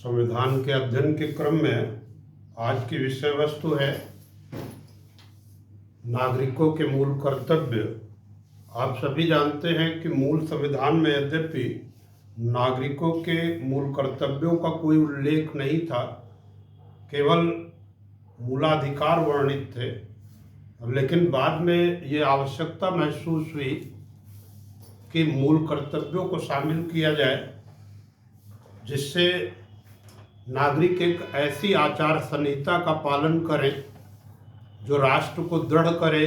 संविधान के अध्ययन के क्रम में आज की विषय वस्तु है नागरिकों के मूल कर्तव्य। आप सभी जानते हैं कि मूल संविधान में यद्यपि नागरिकों के मूल कर्तव्यों का कोई उल्लेख नहीं था, केवल मूलाधिकार वर्णित थे, लेकिन बाद में ये आवश्यकता महसूस हुई कि मूल कर्तव्यों को शामिल किया जाए जिससे नागरिक एक ऐसी आचार संहिता का पालन करें जो राष्ट्र को दृढ़ करे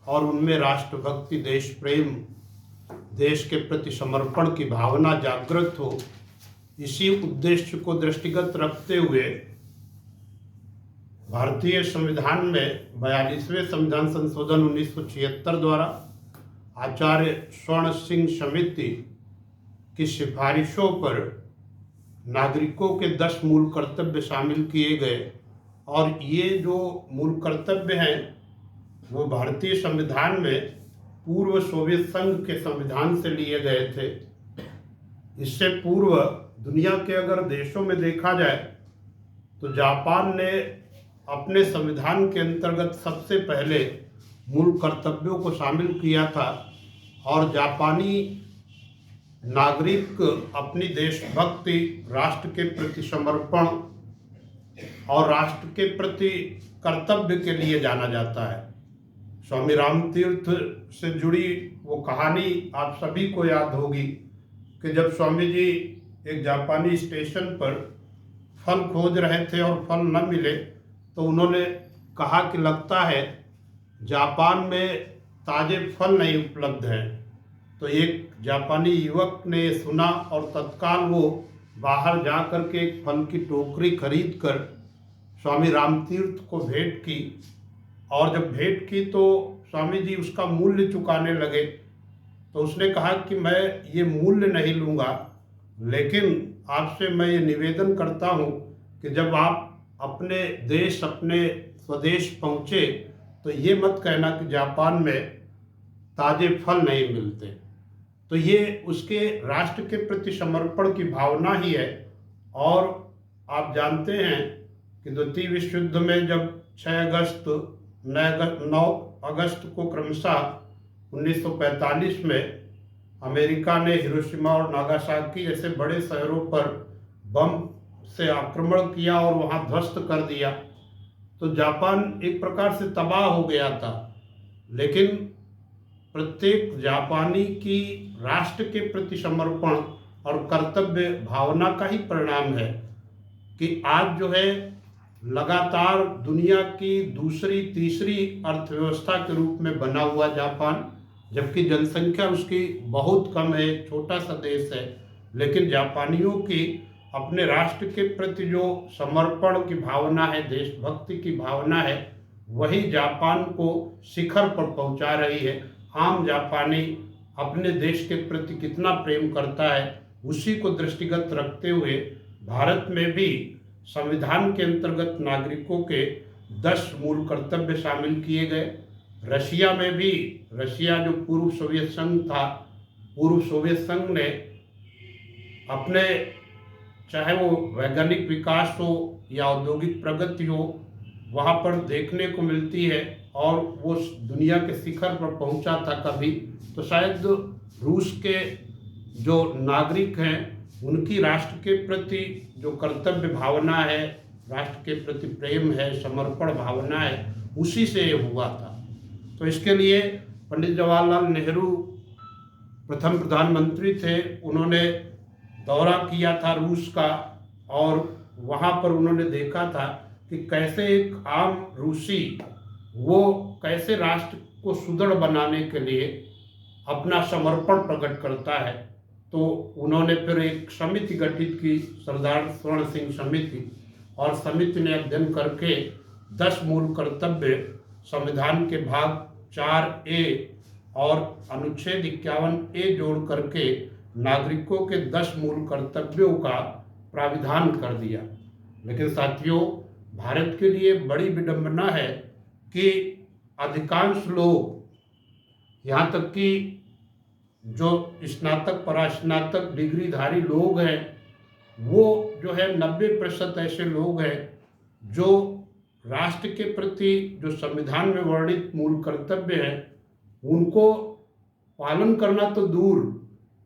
और उनमें राष्ट्रभक्ति, देश प्रेम, देश के प्रति समर्पण की भावना जागृत हो। इसी उद्देश्य को दृष्टिगत रखते हुए भारतीय संविधान में 42वें संविधान संशोधन 1976 द्वारा आचार्य स्वर्ण सिंह समिति की सिफारिशों पर नागरिकों के 10 मूल कर्तव्य शामिल किए गए और ये जो मूल कर्तव्य हैं वो भारतीय संविधान में पूर्व सोवियत संघ के संविधान से लिए गए थे। इससे पूर्व दुनिया के अगर देशों में देखा जाए तो जापान ने अपने संविधान के अंतर्गत सबसे पहले मूल कर्तव्यों को शामिल किया था और जापानी नागरिक अपनी देशभक्ति, राष्ट्र के प्रति समर्पण और राष्ट्र के प्रति कर्तव्य के लिए जाना जाता है। स्वामी रामतीर्थ से जुड़ी वो कहानी आप सभी को याद होगी कि जब स्वामी जी एक जापानी स्टेशन पर फल खोज रहे थे और फल न मिले तो उन्होंने कहा कि लगता है जापान में ताज़े फल नहीं उपलब्ध हैं। तो एक जापानी युवक ने सुना और तत्काल वो बाहर जा कर के एक फल की टोकरी खरीद कर स्वामी रामतीर्थ को भेंट की और जब भेंट की तो स्वामी जी उसका मूल्य चुकाने लगे। तो उसने कहा कि मैं ये मूल्य नहीं लूँगा, लेकिन आपसे मैं ये निवेदन करता हूँ कि जब आप अपने देश, अपने स्वदेश पहुँचे तो ये मत कहना कि जापान में ताज़े फल नहीं मिलते। तो ये उसके राष्ट्र के प्रति समर्पण की भावना ही है। और आप जानते हैं कि द्वितीय विश्व युद्ध में जब 6 अगस्त 9 अगस्त को क्रमशः 1945 में अमेरिका ने हिरोशिमा और नागासाकी जैसे बड़े शहरों पर बम से आक्रमण किया और वहाँ ध्वस्त कर दिया तो जापान एक प्रकार से तबाह हो गया था। लेकिन प्रत्येक जापानी की राष्ट्र के प्रति समर्पण और कर्तव्य भावना का ही परिणाम है कि आज जो है लगातार दुनिया की दूसरी तीसरी अर्थव्यवस्था के रूप में बना हुआ जापान, जबकि जनसंख्या उसकी बहुत कम है, छोटा सा देश है, लेकिन जापानियों की अपने राष्ट्र के प्रति जो समर्पण की भावना है, देशभक्ति की भावना है, वही जापान को शिखर पर पहुंचा रही है। आम जापानी अपने देश के प्रति कितना प्रेम करता है उसी को दृष्टिगत रखते हुए भारत में भी संविधान के अंतर्गत नागरिकों के 10 मूल कर्तव्य शामिल किए गए। रशिया में भी, रशिया जो पूर्व सोवियत संघ था, पूर्व सोवियत संघ ने अपने चाहे वो वैज्ञानिक विकास हो या औद्योगिक प्रगति हो वहाँ पर देखने को मिलती है और वो दुनिया के शिखर पर पहुंचा था कभी। तो शायद रूस के जो नागरिक हैं उनकी राष्ट्र के प्रति जो कर्तव्य भावना है, राष्ट्र के प्रति प्रेम है, समर्पण भावना है, उसी से ये हुआ था। तो इसके लिए पंडित जवाहरलाल नेहरू प्रथम प्रधानमंत्री थे, उन्होंने दौरा किया था रूस का और वहाँ पर उन्होंने देखा था कि कैसे एक आम रूसी वो कैसे राष्ट्र को सुदृढ़ बनाने के लिए अपना समर्पण प्रकट करता है। तो उन्होंने फिर एक समिति गठित की, सरदार स्वर्ण सिंह समिति, और समिति ने अध्ययन करके 10 मूल कर्तव्य संविधान के भाग 4A और अनुच्छेद 51A जोड़ करके नागरिकों के 10 मूल कर्तव्यों का प्राविधान कर दिया। लेकिन साथियों, भारत के लिए बड़ी विडंबना है कि अधिकांश लोग, यहाँ तक कि जो स्नातक परास्नातक डिग्रीधारी लोग हैं, वो जो है 90% ऐसे लोग हैं जो राष्ट्र के प्रति जो संविधान में वर्णित मूल कर्तव्य है उनको पालन करना तो दूर,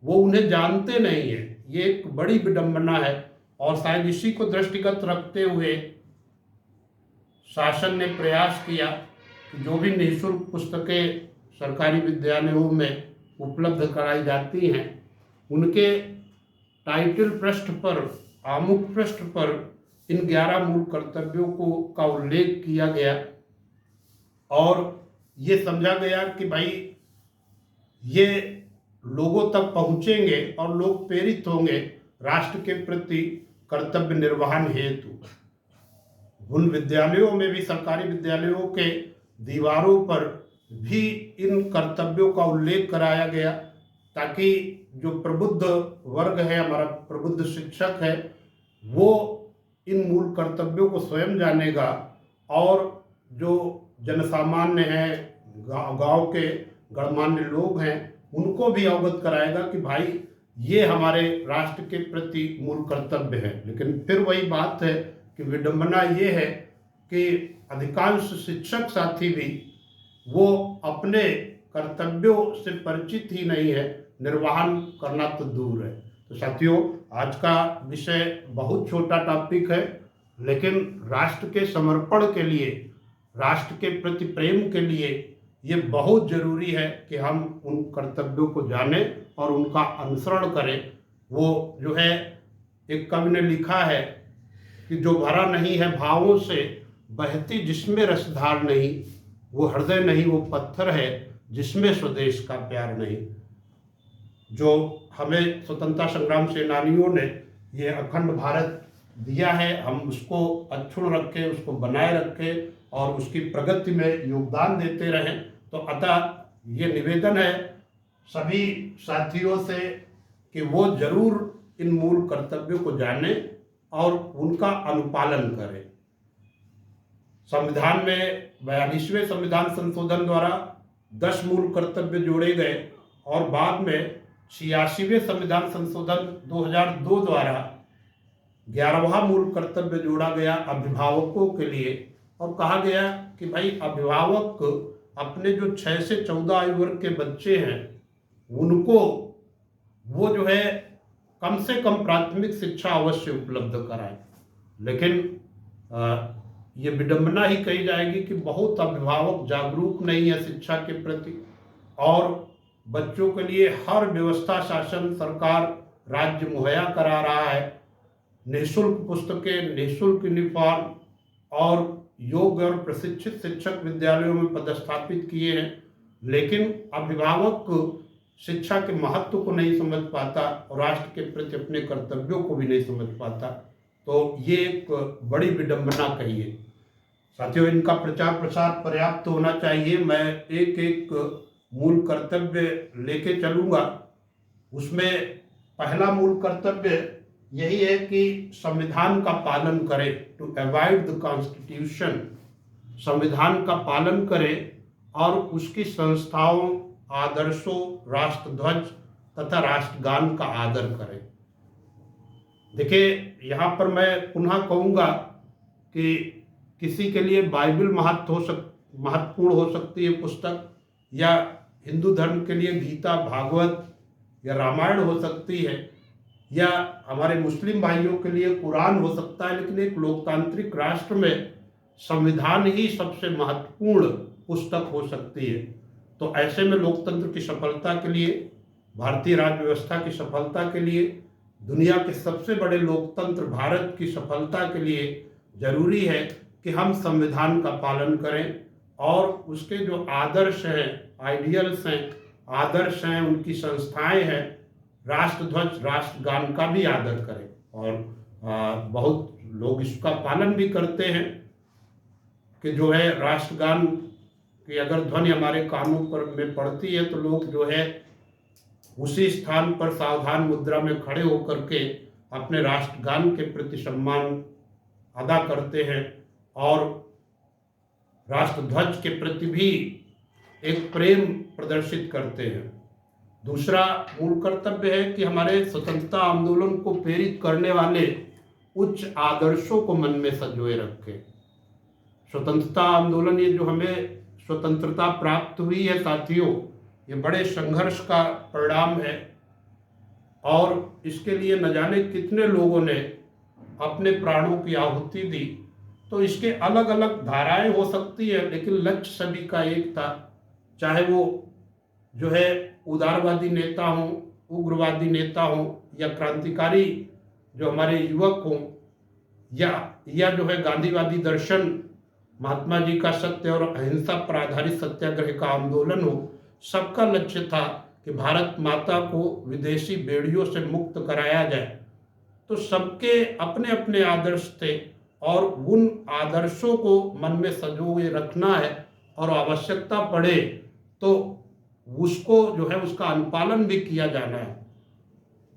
वो उन्हें जानते नहीं है। ये एक बड़ी विडंबना है और शायद इसी को दृष्टिगत रखते हुए शासन ने प्रयास किया कि जो भी निःशुल्क पुस्तकें सरकारी विद्यालयों में उपलब्ध कराई जाती हैं उनके टाइटल पृष्ठ पर, आमुख पृष्ठ पर इन 11 मूल कर्तव्यों को का उल्लेख किया गया और ये समझा गया कि भाई ये लोगों तक पहुंचेंगे और लोग प्रेरित होंगे राष्ट्र के प्रति कर्तव्य निर्वहन हेतु। उन विद्यालयों में भी, सरकारी विद्यालयों के दीवारों पर भी इन कर्तव्यों का उल्लेख कराया गया ताकि जो प्रबुद्ध वर्ग है, हमारा प्रबुद्ध शिक्षक है, वो इन मूल कर्तव्यों को स्वयं जानेगा और जो जनसामान्य हैं, गांव के गणमान्य लोग हैं, उनको भी अवगत कराएगा कि भाई ये हमारे राष्ट्र के प्रति मूल कर्तव्य है। लेकिन फिर वही बात है कि विडंबना ये है कि अधिकांश शिक्षक साथी भी वो अपने कर्तव्यों से परिचित ही नहीं है, निर्वहन करना तो दूर है। तो साथियों, आज का विषय बहुत छोटा टॉपिक है, लेकिन राष्ट्र के समर्पण के लिए, राष्ट्र के प्रति प्रेम के लिए ये बहुत जरूरी है कि हम उन कर्तव्यों को जानें और उनका अनुसरण करें। वो जो है, एक कवि ने लिखा है कि जो भरा नहीं है भावों से, बहती जिसमें रसधार नहीं, वो हृदय नहीं, वो पत्थर है जिसमें स्वदेश का प्यार नहीं। जो हमें स्वतंत्रता संग्राम सेनानियों ने ये अखंड भारत दिया है, हम उसको अक्षुण्ण रखें, उसको बनाए रखें और उसकी प्रगति में योगदान देते रहें। तो अतः ये निवेदन है सभी साथियों से कि वो जरूर इन मूल कर्तव्यों को जानें और उनका अनुपालन करें। संविधान में 42वें संविधान संशोधन द्वारा 10 मूल कर्तव्य जोड़े गए और बाद में 86वें संविधान संशोधन 2002 द्वारा 11वां मूल कर्तव्य जोड़ा गया अभिभावकों के लिए और कहा गया कि भाई अभिभावक अपने जो 6 से 14 आयु वर्ग के बच्चे हैं उनको वो जो है कम से कम प्राथमिक शिक्षा अवश्य उपलब्ध कराएं। लेकिन ये विडंबना ही कही जाएगी कि बहुत अभिभावक जागरूक नहीं है शिक्षा के प्रति और बच्चों के लिए हर व्यवस्था शासन, सरकार, राज्य मुहैया करा रहा है। निःशुल्क पुस्तकें, निःशुल्क यूनिफॉर्म और योग्य और प्रशिक्षित शिक्षक विद्यालयों में पदस्थापित किए हैं, लेकिन अभिभावक शिक्षा के महत्व को नहीं समझ पाता और राष्ट्र के प्रति अपने कर्तव्यों को भी नहीं समझ पाता। तो ये एक बड़ी विडंबना कहिए। साथियों, इनका प्रचार प्रसार पर्याप्त होना चाहिए। मैं एक एक मूल कर्तव्य लेके चलूँगा। उसमें पहला मूल कर्तव्य यही है कि संविधान का पालन करें, टू अवॉइड द कॉन्स्टिट्यूशन। संविधान का पालन करें और उसकी संस्थाओं, आदर्शों, राष्ट्रध्वज तथा राष्ट्रगान का आदर करें। देखिए, यहाँ पर मैं पुनः कहूँगा कि किसी के लिए बाइबल महत्वपूर्ण हो सकती है पुस्तक, या हिंदू धर्म के लिए गीता, भागवत या रामायण हो सकती है, या हमारे मुस्लिम भाइयों के लिए कुरान हो सकता है। लेकिन एक लोकतांत्रिक राष्ट्र में संविधान ही सबसे महत्वपूर्ण पुस्तक हो सकती है। तो ऐसे में लोकतंत्र की सफलता के लिए, भारतीय राज्य व्यवस्था की सफलता के लिए, दुनिया के सबसे बड़े लोकतंत्र भारत की सफलता के लिए जरूरी है कि हम संविधान का पालन करें और उसके जो आदर्श हैं, आइडियल्स हैं, आदर्श हैं, उनकी संस्थाएं हैं, राष्ट्रध्वज, राष्ट्रगान का भी आदर करें। और बहुत लोग इसका पालन भी करते हैं कि जो है राष्ट्रगान की अगर ध्वनि हमारे कानों पर में पड़ती है तो लोग जो है उसी स्थान पर सावधान मुद्रा में खड़े होकर के अपने राष्ट्रगान के प्रति सम्मान अदा करते हैं और राष्ट्रध्वज के प्रति भी एक प्रेम प्रदर्शित करते हैं। दूसरा मूल कर्तव्य है कि हमारे स्वतंत्रता आंदोलन को प्रेरित करने वाले उच्च आदर्शों को मन में संजोए रखें। स्वतंत्रता आंदोलन, ये जो हमें स्वतंत्रता प्राप्त हुई है साथियों, ये बड़े संघर्ष का परिणाम है और इसके लिए न जाने कितने लोगों ने अपने प्राणों की आहुति दी। तो इसके अलग अलग धाराएं हो सकती है, लेकिन लक्ष्य सभी का एक था। चाहे वो जो है उदारवादी नेता हों, उग्रवादी नेता हों, या क्रांतिकारी जो हमारे युवक हों, या जो है गांधीवादी दर्शन, महात्मा जी का सत्य और अहिंसा पर आधारित सत्याग्रह का आंदोलन हो, सबका लक्ष्य था कि भारत माता को विदेशी बेड़ियों से मुक्त कराया जाए। तो सबके अपने अपने आदर्श थे और उन आदर्शों को मन में संजोए रखना है और आवश्यकता पड़े तो उसको जो है उसका अनुपालन भी किया जाना है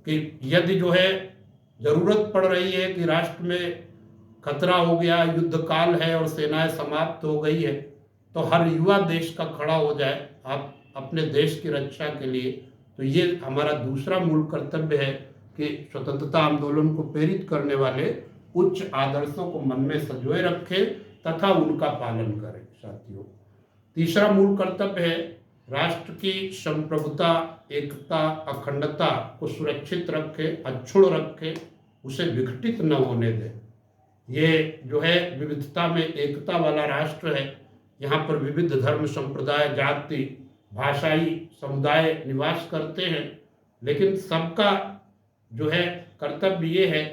कि यदि जो है जरूरत पड़ रही है कि राष्ट्र में खतरा हो गया, युद्ध काल है और सेनाएं समाप्त हो गई है, तो हर युवा देश का खड़ा हो जाए आप अपने देश की रक्षा के लिए। तो ये हमारा दूसरा मूल कर्तव्य है कि स्वतंत्रता आंदोलन को प्रेरित करने वाले उच्च आदर्शों को मन में संजोए रखें तथा उनका पालन करें साथियों। तीसरा मूल कर्तव्य है राष्ट्र की संप्रभुता, एकता, अखंडता को सुरक्षित रखें, अक्षुण्ण रखें, उसे विघटित न होने दें। ये जो है विविधता में एकता वाला राष्ट्र है। यहाँ पर विविध धर्म, संप्रदाय, जाति, भाषाई समुदाय निवास करते हैं, लेकिन सबका जो है कर्तव्य ये है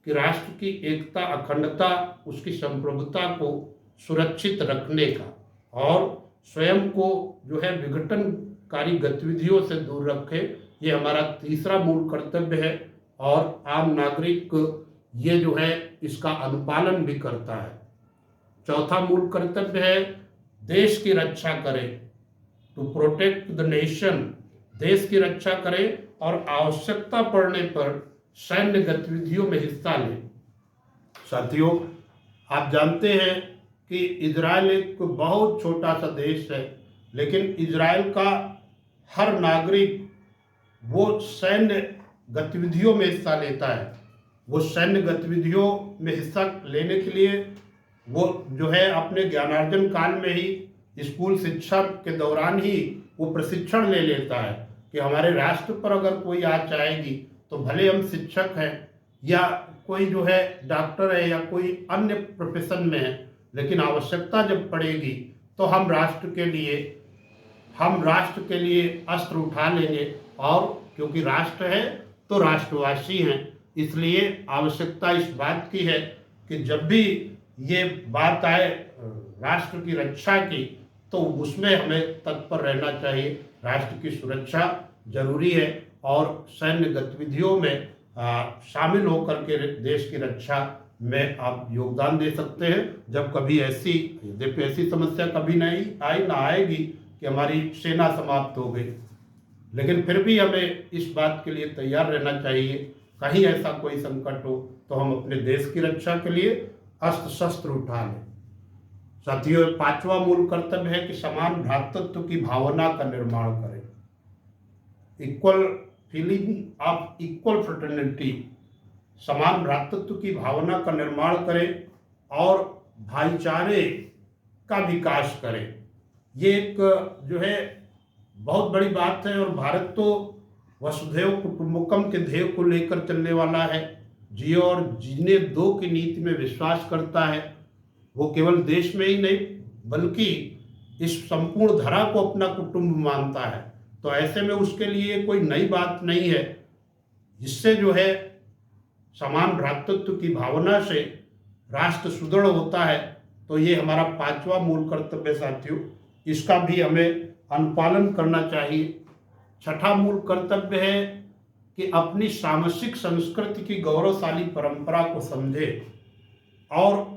कि राष्ट्र की एकता, अखंडता, उसकी संप्रभुता को सुरक्षित रखने का और स्वयं को जो है विघटनकारी गतिविधियों से दूर रखे। ये हमारा तीसरा मूल कर्तव्य है और आम नागरिक ये जो है इसका अनुपालन भी करता है। चौथा मूल कर्तव्य है देश की रक्षा करें, टू प्रोटेक्ट द नेशन, देश की रक्षा करें और आवश्यकता पड़ने पर सैन्य गतिविधियों में हिस्सा लें। साथियों, आप जानते हैं कि इजराइल एक बहुत छोटा सा देश है, लेकिन इजराइल का हर नागरिक वो सैन्य गतिविधियों में हिस्सा लेता है। वो सैन्य गतिविधियों में हिस्सा लेने के लिए वो जो है अपने ज्ञानार्जन काल में ही स्कूल शिक्षा के दौरान ही वो प्रशिक्षण ले लेता है कि हमारे राष्ट्र पर अगर कोई आँच आएगी तो भले हम शिक्षक हैं या कोई जो है डॉक्टर है या कोई अन्य प्रोफेशन में है, लेकिन आवश्यकता जब पड़ेगी तो हम राष्ट्र के लिए अस्त्र उठा लेंगे। और क्योंकि राष्ट्र है तो राष्ट्रवासी हैं, इसलिए आवश्यकता इस बात की है कि जब भी ये बात आए राष्ट्र की रक्षा की तो उसमें हमें तत्पर रहना चाहिए। राष्ट्र की सुरक्षा जरूरी है और सैन्य गतिविधियों में शामिल होकर के देश की रक्षा में आप योगदान दे सकते हैं। जब कभी ऐसी समस्या कभी नहीं आई, ना आएगी कि हमारी सेना समाप्त हो गई, लेकिन फिर भी हमें इस बात के लिए तैयार रहना चाहिए, कहीं ऐसा कोई संकट हो तो हम अपने देश की रक्षा के लिए अस्त्र शस्त्र उठा लें। साथियों, पांचवा मूल कर्तव्य है कि समान भ्रातृत्व की भावना का निर्माण करें, equal feeling of equal fraternity, समान भ्रातृत्व की भावना का निर्माण करें और भाईचारे का विकास करें। ये एक जो है बहुत बड़ी बात है और भारत तो वसुधैव कुटुंबकम के ध्येय को लेकर चलने वाला है। जियो और जीने दो की नीति में विश्वास करता है। वो केवल देश में ही नहीं बल्कि इस संपूर्ण धरा को अपना कुटुंब मानता है। तो ऐसे में उसके लिए कोई नई बात नहीं है। जिससे जो है समान भ्रातृत्व की भावना से राष्ट्र सुदृढ़ होता है। तो ये हमारा पांचवा मूल कर्तव्य साथियों, इसका भी हमें अनुपालन करना चाहिए। छठा मूल कर्तव्य है कि अपनी सामसिक संस्कृति की गौरवशाली परंपरा को समझे और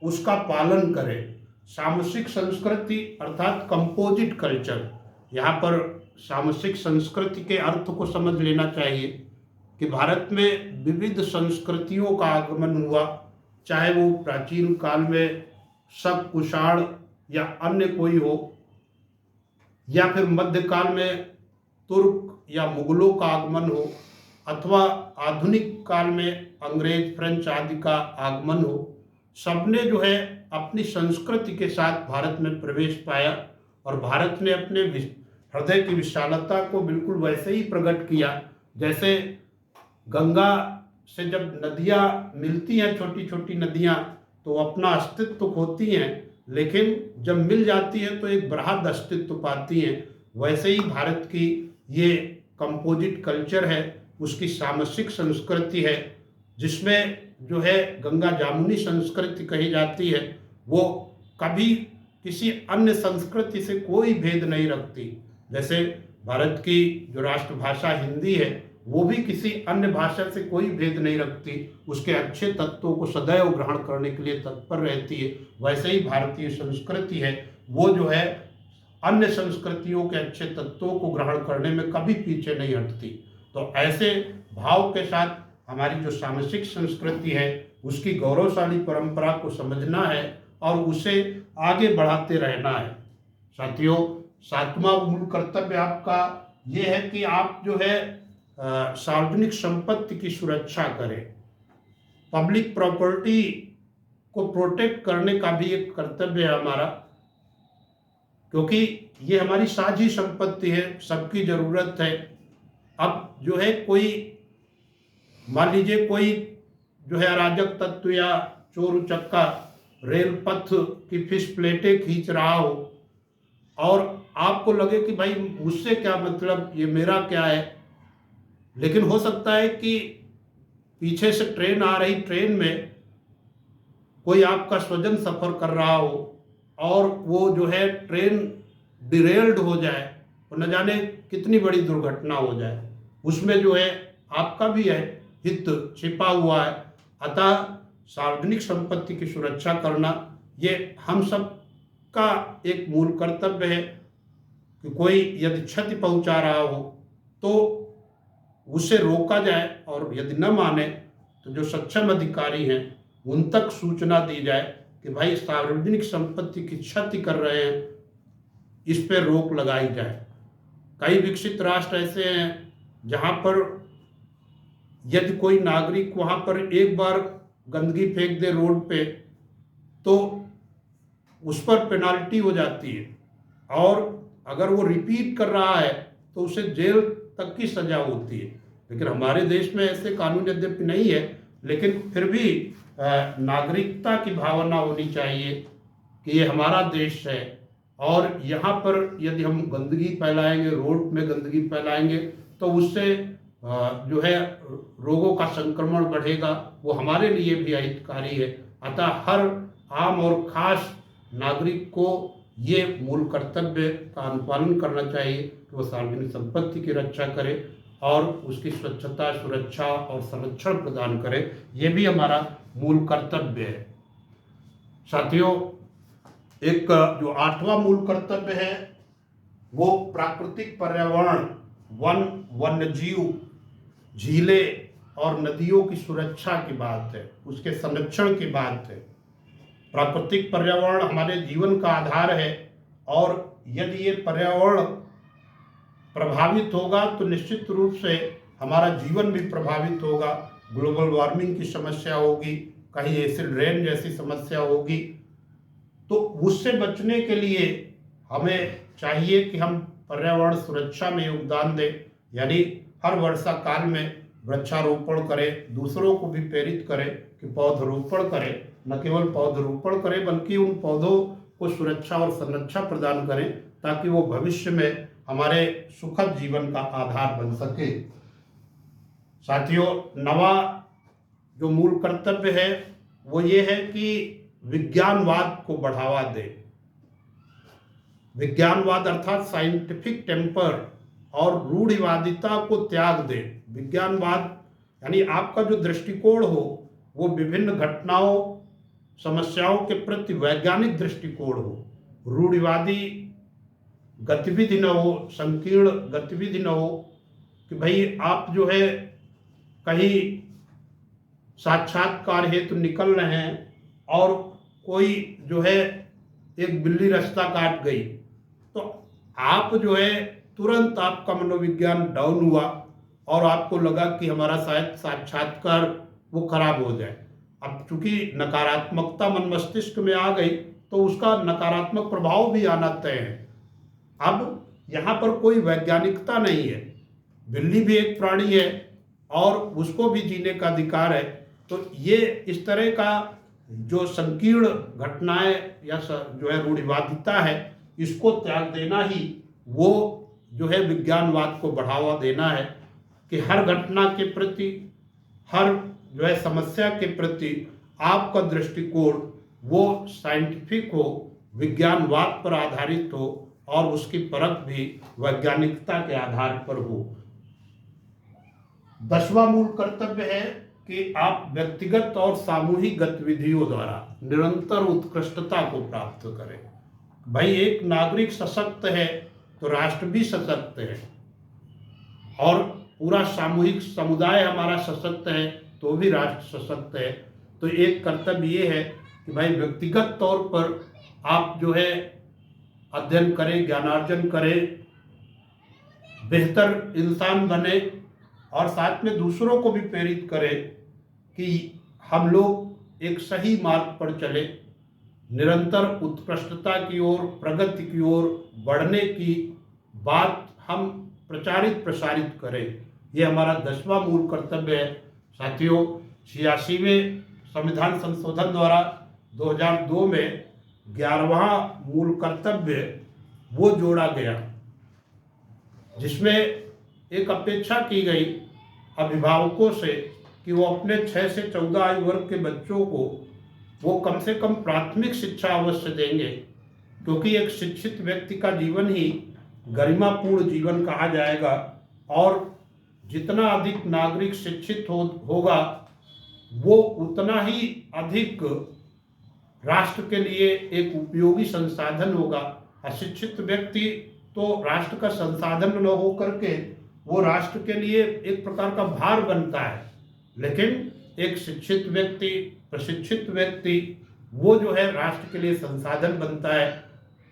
उसका पालन करें। सामसिक संस्कृति अर्थात कंपोजिट कल्चर, यहाँ पर सामसिक संस्कृति के अर्थ को समझ लेना चाहिए कि भारत में विविध संस्कृतियों का आगमन हुआ, चाहे वो प्राचीन काल में शक, कुषाण या अन्य कोई हो, या फिर मध्यकाल में तुर्क या मुगलों का आगमन हो, अथवा आधुनिक काल में अंग्रेज, फ्रेंच आदि का आगमन हो, सबने जो है अपनी संस्कृति के साथ भारत में प्रवेश पाया और भारत ने अपने हृदय की विशालता को बिल्कुल वैसे ही प्रकट किया जैसे गंगा से जब नदियाँ मिलती हैं, छोटी छोटी नदियाँ, तो अपना अस्तित्व खोती हैं, लेकिन जब मिल जाती है तो एक बृहद अस्तित्व पाती हैं। वैसे ही भारत की ये कंपोजिट कल्चर है, उसकी सामसिक संस्कृति है, जिसमें जो है गंगा जामुनी संस्कृति कही जाती है, वो कभी किसी अन्य संस्कृति से कोई भेद नहीं रखती। जैसे भारत की जो राष्ट्रभाषा हिंदी है, वो भी किसी अन्य भाषा से कोई भेद नहीं रखती, उसके अच्छे तत्वों को सदैव ग्रहण करने के लिए तत्पर रहती है। वैसे ही भारतीय संस्कृति है, वो जो है अन्य संस्कृतियों के अच्छे तत्वों को ग्रहण करने में कभी पीछे नहीं हटती। तो ऐसे भाव के साथ हमारी जो सामाजिक संस्कृति है, उसकी गौरवशाली परंपरा को समझना है और उसे आगे बढ़ाते रहना है। साथियों, सातवां मूल कर्तव्य आपका ये है कि आप जो है सार्वजनिक संपत्ति की सुरक्षा करें। पब्लिक प्रॉपर्टी को प्रोटेक्ट करने का भी एक कर्तव्य है हमारा, क्योंकि ये हमारी साझी संपत्ति है, सबकी ज़रूरत है। अब जो है कोई मान लीजिए कोई जो है अराजक तत्व या चोर उचक्का रेल पथ की फिश प्लेटें खींच रहा हो और आपको लगे कि भाई मुझसे क्या मतलब, ये मेरा क्या है, लेकिन हो सकता है कि पीछे से ट्रेन आ रही, ट्रेन में कोई आपका स्वजन सफ़र कर रहा हो और वो जो है ट्रेन डिरेल्ड हो जाए और न जाने कितनी बड़ी दुर्घटना हो जाए, उसमें जो है आपका भी है हित छिपा हुआ है। अतः सार्वजनिक संपत्ति की सुरक्षा करना ये हम सब का एक मूल कर्तव्य है कि कोई यदि क्षति पहुंचा रहा हो तो उसे रोका जाए और यदि न माने तो जो सक्षम अधिकारी हैं उन तक सूचना दी जाए कि भाई सार्वजनिक संपत्ति की क्षति कर रहे हैं, इस पर रोक लगाई जाए। कई विकसित राष्ट्र ऐसे हैं जहां पर यदि कोई नागरिक वहां पर एक बार गंदगी फेंक दे रोड पे तो उस पर पेनाल्टी हो जाती है और अगर वो रिपीट कर रहा है तो उसे जेल तक की सजा होती है। लेकिन हमारे देश में ऐसे कानून यद्यपि नहीं है, लेकिन फिर भी नागरिकता की भावना होनी चाहिए कि ये हमारा देश है और यहाँ पर यदि हम गंदगी फैलाएंगे, रोड में गंदगी फैलाएंगे तो उससे जो है रोगों का संक्रमण बढ़ेगा, वो हमारे लिए भी अहितकारी है। अतः हर आम और खास नागरिक को ये मूल कर्तव्य का अनुपालन करना चाहिए कि वो सार्वजनिक संपत्ति की रक्षा करे और उसकी स्वच्छता, सुरक्षा और संरक्षण प्रदान करे। ये भी हमारा मूल कर्तव्य है। साथियों, एक जो 8वां मूल कर्तव्य है वो प्राकृतिक पर्यावरण, वन, वन्यजीव, झीलें और नदियों की सुरक्षा की बात है, उसके संरक्षण की बात है। प्राकृतिक पर्यावरण हमारे जीवन का आधार है और यदि ये पर्यावरण प्रभावित होगा तो निश्चित रूप से हमारा जीवन भी प्रभावित होगा। ग्लोबल वार्मिंग की समस्या होगी, कहीं एसिड रेन जैसी समस्या होगी। तो उससे बचने के लिए हमें चाहिए कि हम पर्यावरण सुरक्षा में योगदान दें, यानी हर वर्षा काल में वृक्षारोपण करें, दूसरों को भी प्रेरित करें कि पौधरोपण करें। न केवल पौधरोपण करें बल्कि उन पौधों को सुरक्षा और संरक्षण प्रदान करें ताकि वो भविष्य में हमारे सुखद जीवन का आधार बन सके। साथियों, 9वां जो मूल कर्तव्य है वो ये है कि विज्ञानवाद को बढ़ावा दे। विज्ञानवाद अर्थात साइंटिफिक टेम्पर और रूढ़िवादिता को त्याग दे। विज्ञानवाद यानी आपका जो दृष्टिकोण हो वो विभिन्न घटनाओं, समस्याओं के प्रति वैज्ञानिक दृष्टिकोण हो, रूढ़िवादी गतिविधि न हो, संकीर्ण गतिविधि न हो कि भाई आप जो है कहीं साक्षात्कार हेतु निकल रहे हैं और कोई जो है एक बिल्ली रास्ता काट गई तो आप जो है तुरंत आपका मनोविज्ञान डाउन हुआ और आपको लगा कि हमारा शायद साक्षात्कार वो खराब हो जाए। अब चूंकि नकारात्मकता मन मस्तिष्क में आ गई तो उसका नकारात्मक प्रभाव भी आना तय है। अब यहाँ पर कोई वैज्ञानिकता नहीं है। बिल्ली भी एक प्राणी है और उसको भी जीने का अधिकार है। तो ये इस तरह का जो संकीर्ण घटनाएं या जो है रूढ़िवादिता है, इसको त्याग देना ही वो जो है विज्ञानवाद को बढ़ावा देना है कि हर घटना के प्रति, हर जो है समस्या के प्रति आपका दृष्टिकोण वो साइंटिफिक हो, विज्ञानवाद पर आधारित हो और उसकी परख भी वैज्ञानिकता के आधार पर हो। 10वां मूल कर्तव्य है कि आप व्यक्तिगत और सामूहिक गतिविधियों द्वारा निरंतर उत्कृष्टता को प्राप्त करें। भाई एक नागरिक सशक्त है तो राष्ट्र भी सशक्त है, और पूरा सामूहिक समुदाय हमारा सशक्त है तो भी राष्ट्र सशक्त है। तो एक कर्तव्य ये है कि भाई व्यक्तिगत तौर पर आप जो है अध्ययन करें, ज्ञानार्जन करें, बेहतर इंसान बने और साथ में दूसरों को भी प्रेरित करें कि हम लोग एक सही मार्ग पर चले, निरंतर उत्कृष्टता की ओर, प्रगति की ओर बढ़ने की बात हम प्रचारित प्रसारित करें। ये हमारा 10वां मूल कर्तव्य है। साथियों, 86वें संविधान संशोधन द्वारा 2002 में 11वां मूल कर्तव्य वो जोड़ा गया, जिसमें एक अपेक्षा की गई अभिभावकों से कि वो अपने 6 से 14 आयु वर्ग के बच्चों को वो कम से कम प्राथमिक शिक्षा अवश्य देंगे, क्योंकि एक शिक्षित व्यक्ति का जीवन ही गरिमापूर्ण जीवन कहा जाएगा। और जितना अधिक नागरिक शिक्षित होगा वो उतना ही अधिक राष्ट्र के लिए एक उपयोगी संसाधन होगा। अशिक्षित व्यक्ति तो राष्ट्र का संसाधन न हो करके वो राष्ट्र के लिए एक प्रकार का भार बनता है, लेकिन एक शिक्षित व्यक्ति, प्रशिक्षित व्यक्ति वो जो है राष्ट्र के लिए संसाधन बनता है।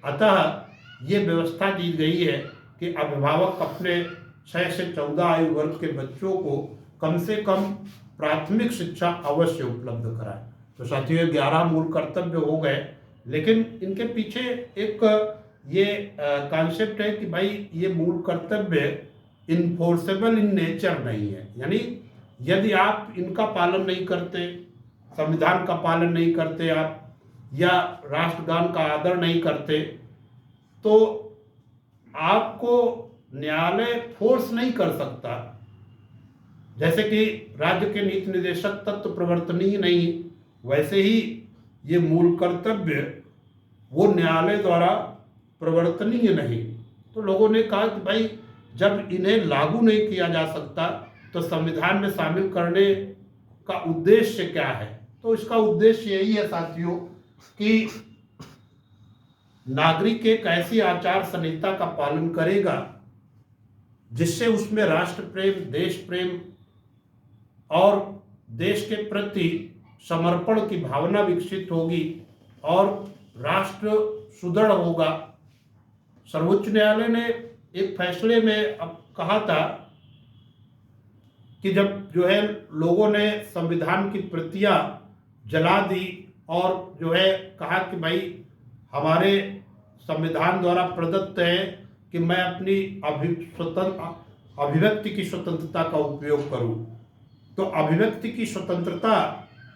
अतः ये व्यवस्था दी गई है कि अभिभावक अपने 6 से 14 आयु वर्ग के बच्चों को कम से कम प्राथमिक शिक्षा अवश्य उपलब्ध कराएं। तो साथियों, 11 मूल कर्तव्य हो गए, लेकिन इनके पीछे एक ये कॉन्सेप्ट है कि भाई ये मूल कर्तव्य इन्फोर्सेबल इन नेचर नहीं है। यानी यदि आप इनका पालन नहीं करते, संविधान का पालन नहीं करते आप, या राष्ट्रगान का आदर नहीं करते, तो आपको न्यायालय फोर्स नहीं कर सकता। जैसे कि राज्य के नीति निदेशक तत्व प्रवर्तनीय नहीं, वैसे ही ये मूल कर्तव्य वो न्यायालय द्वारा प्रवर्तनीय नहीं। तो लोगों ने कहा कि भाई जब इन्हें लागू नहीं किया जा सकता तो संविधान में शामिल करने का उद्देश्य क्या है। तो इसका उद्देश्य यही है साथियों कि नागरिक एक ऐसी आचार संहिता का पालन करेगा जिससे उसमें राष्ट्र प्रेम, देश प्रेम और देश के प्रति समर्पण की भावना विकसित होगी और राष्ट्र सुदृढ़ होगा। सर्वोच्च न्यायालय ने एक फैसले में अब कहा था कि जब जो है लोगों ने संविधान की प्रतियां जला दी और जो है कहा कि भाई हमारे संविधान द्वारा प्रदत्त है कि मैं अपनी अभिव्यक्ति की स्वतंत्रता का उपयोग करूं, तो अभिव्यक्ति की स्वतंत्रता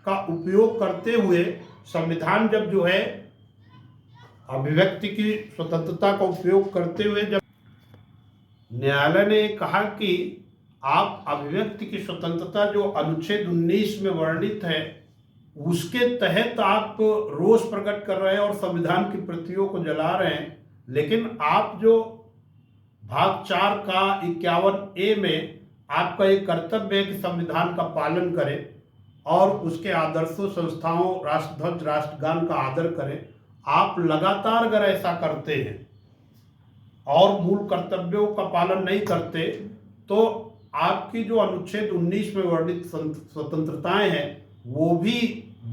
का उपयोग करते हुए संविधान जब जो है अभिव्यक्ति की स्वतंत्रता का उपयोग करते हुए जब न्यायालय ने कहा कि आप अभिव्यक्ति की स्वतंत्रता जो अनुच्छेद 19 में वर्णित है उसके तहत आप रोष प्रकट कर रहे हैं और संविधान की प्रतियों को जला रहे हैं, लेकिन आप जो भाग 4 का 51A में आपका एक कर्तव्य है कि संविधान का पालन करें और उसके आदर्शों, संस्थाओं, राष्ट्रध्वज, राष्ट्रगान का आदर करें। आप लगातार अगर ऐसा करते हैं और मूल कर्तव्यों का पालन नहीं करते तो आपकी जो अनुच्छेद 19 में वर्णित स्वतंत्रताएं हैं वो भी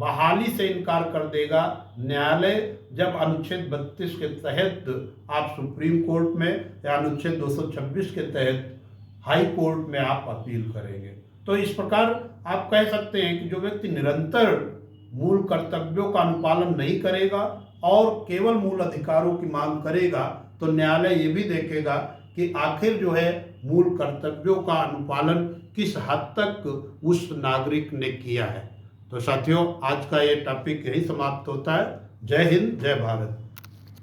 बहाली से इनकार कर देगा, न्यायालय जब अनुच्छेद 32 के तहत आप सुप्रीम कोर्ट में या अनुच्छेद 226 के तहत हाई कोर्ट में आप अपील करेंगे। तो इस प्रकार आप कह सकते हैं कि जो व्यक्ति निरंतर मूल कर्तव्यों का अनुपालन नहीं करेगा और केवल मूल अधिकारों की मांग करेगा, तो न्यायालय ये भी देखेगा कि आखिर जो है मूल कर्तव्यों का अनुपालन किस हद तक उस नागरिक ने किया है। तो साथियों, आज का ये टॉपिक यही समाप्त होता है। जय हिंद, जय भारत।